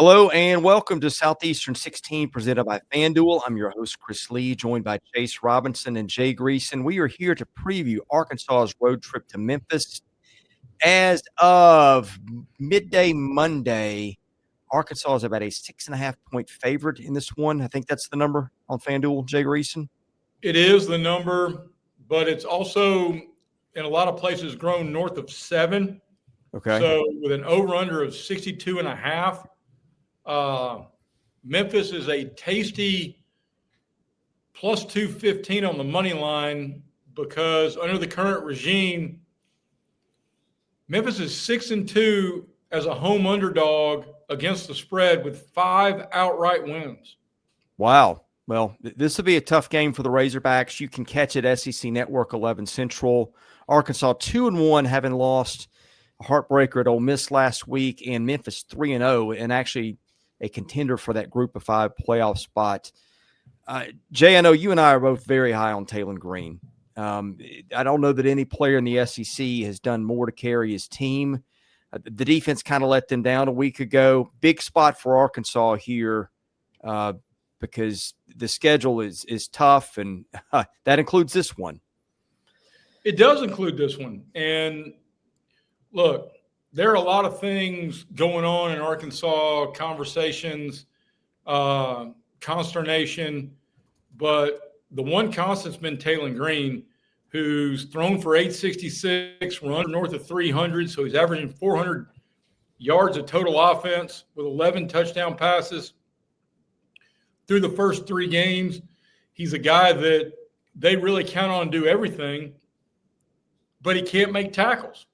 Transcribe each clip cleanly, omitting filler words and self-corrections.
Hello and welcome to Southeastern 16 presented by FanDuel. I'm your host, Chris Lee, joined by Chase Robinson and Jay Greeson. We are here to preview Arkansas's road trip to Memphis. As of midday Monday, Arkansas is about a 6.5-point favorite in this one. I think that's the number on FanDuel, Jay Greeson. It is the number, but it's also in a lot of places grown north of 7. Okay. So with an over-under of 62.5. Memphis is a tasty plus 215 on the money line because under the current regime, Memphis is 6-2 as a home underdog against the spread with 5 outright wins. Wow. Well, this will be a tough game for the Razorbacks. You can catch it SEC Network 11 Central. Arkansas 2-1, having lost a heartbreaker at Ole Miss last week, and Memphis 3-0, and actually a contender for that Group of 5 playoff spot. Jay, I know you and I are both very high on Taylen Green. I don't know that any player in the SEC has done more to carry his team. The defense kind of let them down a week ago. Big spot for Arkansas here because the schedule is tough, and that includes this one. It does include this one. And look, there are a lot of things going on in Arkansas, conversations, consternation, but the one constant's been Taylen Green, who's thrown for 866, run north of 300, so he's averaging 400 yards of total offense with 11 touchdown passes through the first 3 games. He's a guy that they really count on to do everything, but he can't make tackles.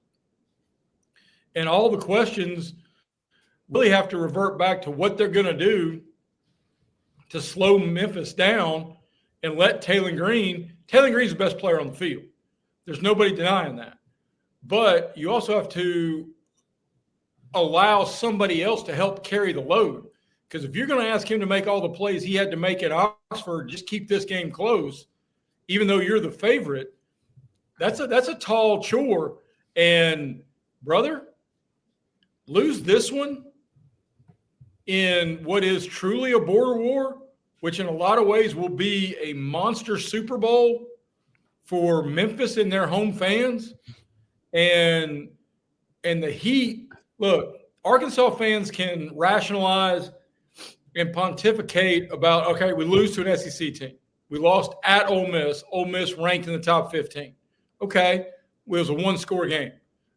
And all the questions really have to revert back to what they're going to do to slow Memphis down and let Taylen Green's the best player on the field. There's nobody denying that. But you also have to allow somebody else to help carry the load. Because if you're going to ask him to make all the plays he had to make at Oxford, just keep this game close, even though you're the favorite, that's a tall chore. And, brother, lose this one in what is truly a border war, which in a lot of ways will be a monster Super Bowl for Memphis and their home fans. And the heat, look, Arkansas fans can rationalize and pontificate about, okay, we lose to an SEC team. We lost at Ole Miss. Ole Miss ranked in the top 15. Okay, it was a 1-score game.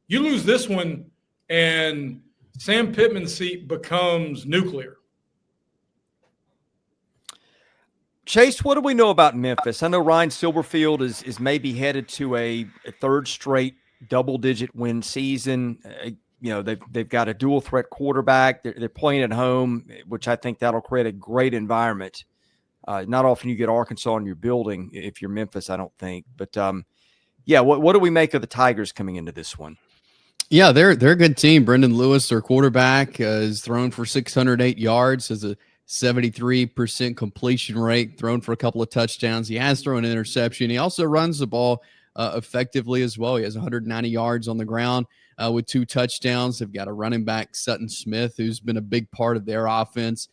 You lose this one, and Sam Pittman's seat becomes nuclear. Chase, what do we know about Memphis? I know Ryan Silverfield is maybe headed to a third straight double-digit win season. They've got a dual-threat quarterback. They're playing at home, which I think that'll create a great environment. Not often you get Arkansas in your building if you're Memphis, I don't think. But, what do we make of the Tigers coming into this one? Yeah, they're a good team. Brendan Lewis, their quarterback, is thrown for 608 yards, has a 73% completion rate, thrown for a couple of touchdowns. He has thrown an interception. He also runs the ball effectively as well. He has 190 yards on the ground with 2 touchdowns. They've got a running back, Sutton Smith, who's been a big part of their offense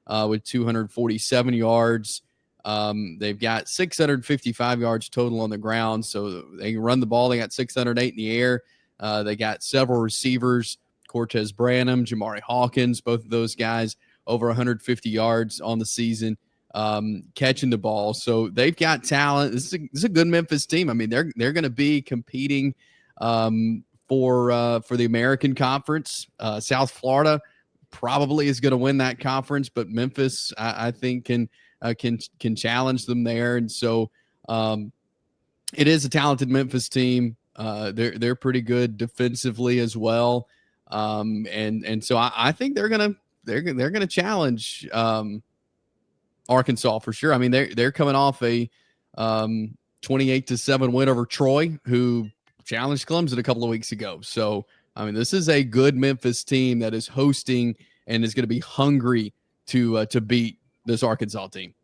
with 247 yards. They've got 655 yards total on the ground, so they can run the ball. They got 608 in the air. They got several receivers, Cortez Branham, Jamari Hawkins, both of those guys over 150 yards on the season, catching the ball. So they've got talent. This is a good Memphis team. I mean, they're going to be competing for the American Conference. South Florida probably is going to win that conference, but Memphis, I think, can challenge them there. And so it is a talented Memphis team. They're pretty good defensively as well. And so I think they're gonna challenge Arkansas for sure. I mean, they're coming off a 28-7 win over Troy, who challenged Clemson a couple of weeks ago. So I mean, this is a good Memphis team that is hosting and is going to be hungry to beat this Arkansas team.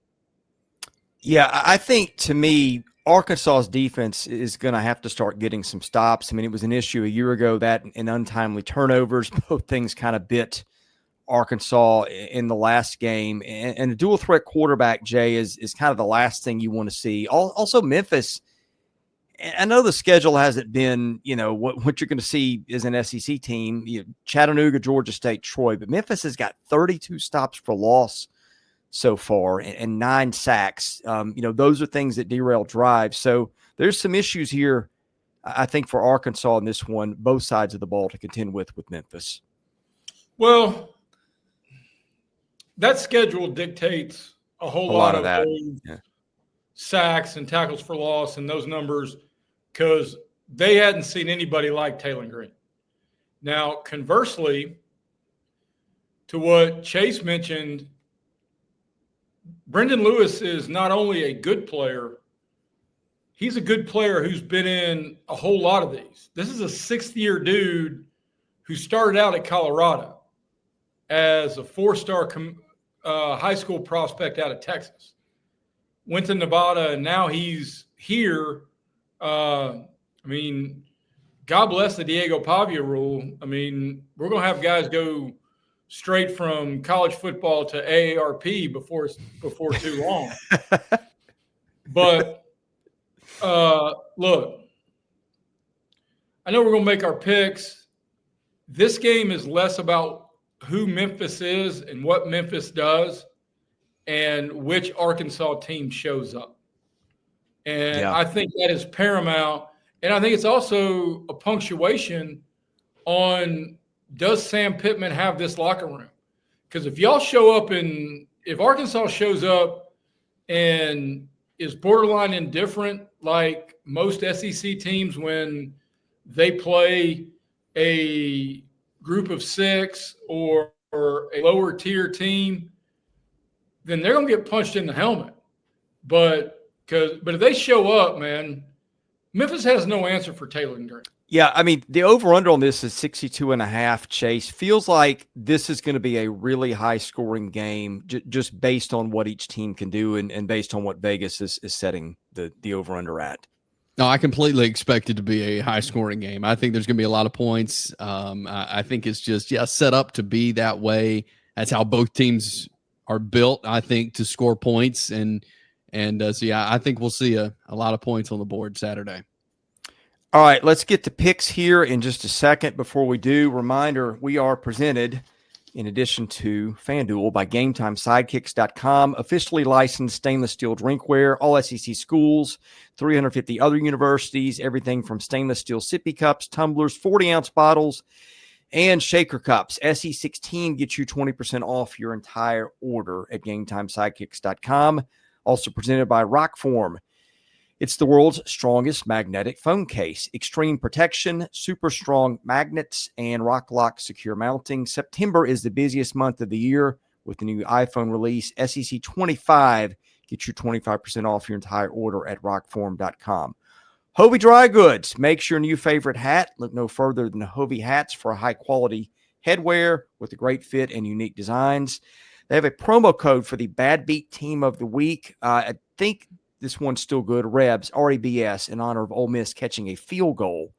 Yeah, I think, to me, Arkansas's defense is going to have to start getting some stops. I mean, it was an issue a year ago, that and untimely turnovers, both things kind of bit Arkansas in the last game, and a dual threat quarterback, Jay, is kind of the last thing you want to see. Also, Memphis. I know the schedule hasn't been, what you're going to see is an SEC team, Chattanooga, Georgia State, Troy, but Memphis has got 32 stops for loss so far and 9 sacks. Those are things that derail drives. So there's some issues here, I think, for Arkansas in this one, both sides of the ball to contend with Memphis. Well, that schedule dictates a lot of that. Those sacks and tackles for loss and those numbers, because they hadn't seen anybody like Taylen Green. Now, conversely, to what Chase mentioned, Brendan Lewis is not only a good player, he's a good player who's been in a whole lot of these. This is a 6th-year dude who started out at Colorado as a 4-star high school prospect out of Texas. Went to Nevada, and now he's here. God bless the Diego Pavia rule. We're going to have guys go straight from college football to AARP before too long. But look, I know we're going to make our picks. This game is less about who Memphis is and what Memphis does and which Arkansas team shows up. And I think that is paramount. And I think it's also a punctuation on, does Sam Pittman have this locker room? Because if Arkansas shows up and is borderline indifferent, like most SEC teams when they play a group of 6 or a lower tier team, then they're going to get punched in the helmet. But if they show up, man, Memphis has no answer for Taylen Green. Yeah, the over-under on this is 62.5, Chase. Feels like this is going to be a really high-scoring game just based on what each team can do and based on what Vegas is setting the over-under at. No, I completely expect it to be a high-scoring game. I think there's going to be a lot of points. I think it's just, set up to be that way. That's how both teams are built, I think, to score points. I think we'll see a lot of points on the board Saturday. All right, let's get to picks here in just a second. Before we do, reminder, we are presented, in addition to FanDuel, by GameTime SIDEKICKS.com, officially licensed stainless steel drinkware, all SEC schools, 350 other universities, everything from stainless steel sippy cups, tumblers, 40-ounce bottles, and shaker cups. SE16 gets you 20% off your entire order at GameTimeSidekicks.com. Also presented by ROKFORM. It's the world's strongest magnetic phone case. Extreme protection, super strong magnets, and RockLock secure mounting. September is the busiest month of the year with the new iPhone release. SEC 25 gets you 25% off your entire order at rockform.com. HOVI Dry Goods makes your new favorite hat. Look no further than HOVI hats for high-quality headwear with a great fit and unique designs. They have a promo code for the Bad Beat Team of the Week. I think this one's still good. Rebs, REBS, in honor of Ole Miss catching a field goal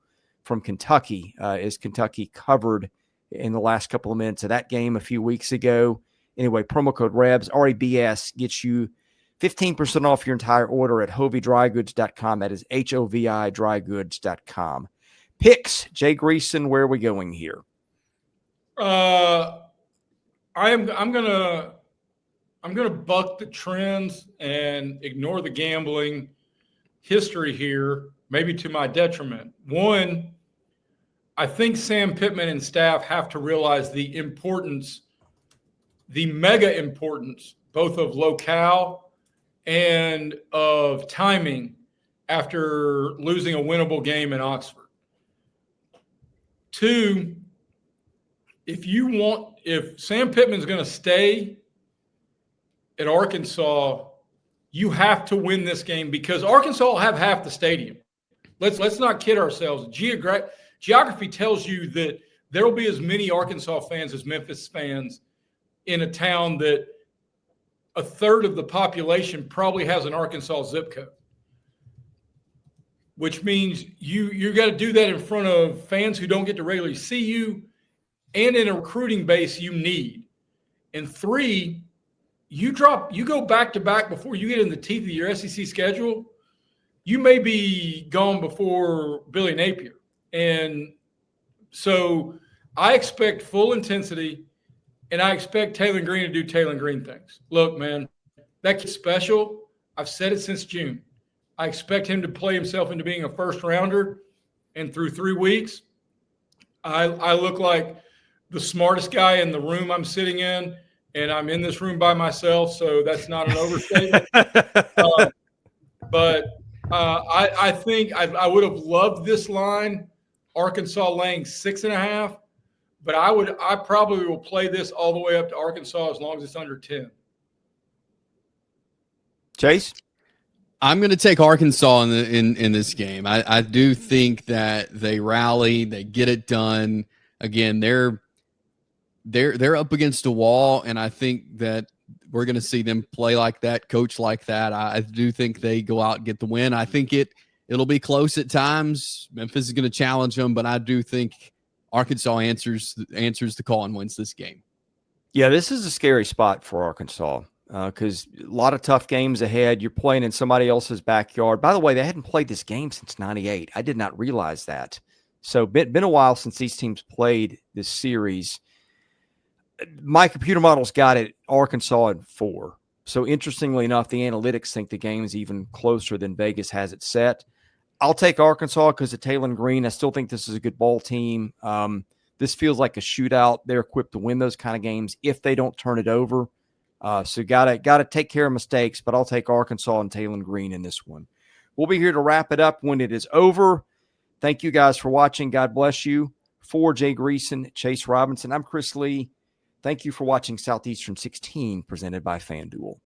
from Kentucky, as Kentucky covered in the last couple of minutes of that game a few weeks ago. Anyway, promo code Rebs, REBS, gets you 15% off your entire order at HOVIDryGoods.com. That is HOVI drygoods.com. Picks, Jay Greeson, where are we going here? I'm gonna buck the trends and ignore the gambling history here, maybe to my detriment. One, I think Sam Pittman and staff have to realize the importance, the mega importance, both of locale and of timing after losing a winnable game in Oxford. Two, if Sam Pittman's going to stay at Arkansas, you have to win this game because Arkansas will have half the stadium. Let's not kid ourselves. Geography tells you that there will be as many Arkansas fans as Memphis fans in a town that a third of the population probably has an Arkansas zip code, which means you got to do that in front of fans who don't get to regularly see you and in a recruiting base you need. And 3, you go back to back before you get in the teeth of your SEC schedule, you may be gone before Billy Napier. And so I expect full intensity, and I expect Taylen Green to do Taylen Green things. Look, man, that kid's special. I've said it since June. I expect him to play himself into being a first rounder. And through 3 weeks, I look like the smartest guy in the room I'm sitting in, and I'm in this room by myself, so that's not an overstatement. But I think I would have loved this line, Arkansas laying 6.5, but I probably will play this all the way up to Arkansas as long as it's under 10. Chase? I'm going to take Arkansas in this game. I do think that they rally, they get it done. Again, they're up against a wall, and I think that we're going to see them play like that, coach like that. I do think they go out and get the win. I think it'll be close at times. Memphis is going to challenge them, but I do think Arkansas answers the call and wins this game. Yeah, this is a scary spot for Arkansas because a lot of tough games ahead. You're playing in somebody else's backyard. By the way, they hadn't played this game since '98. I did not realize that. So been a while since these teams played this series. My computer model's got it Arkansas at 4. So interestingly enough, the analytics think the game is even closer than Vegas has it set. I'll take Arkansas because of Taylen Green. I still think this is a good ball team. This feels like a shootout. They're equipped to win those kind of games if they don't turn it over. So gotta take care of mistakes, but I'll take Arkansas and Taylen Green in this one. We'll be here to wrap it up when it is over. Thank you guys for watching. God bless you. For Jay Greeson, Chase Robinson, I'm Chris Lee. Thank you for watching Southeastern 16 presented by FanDuel.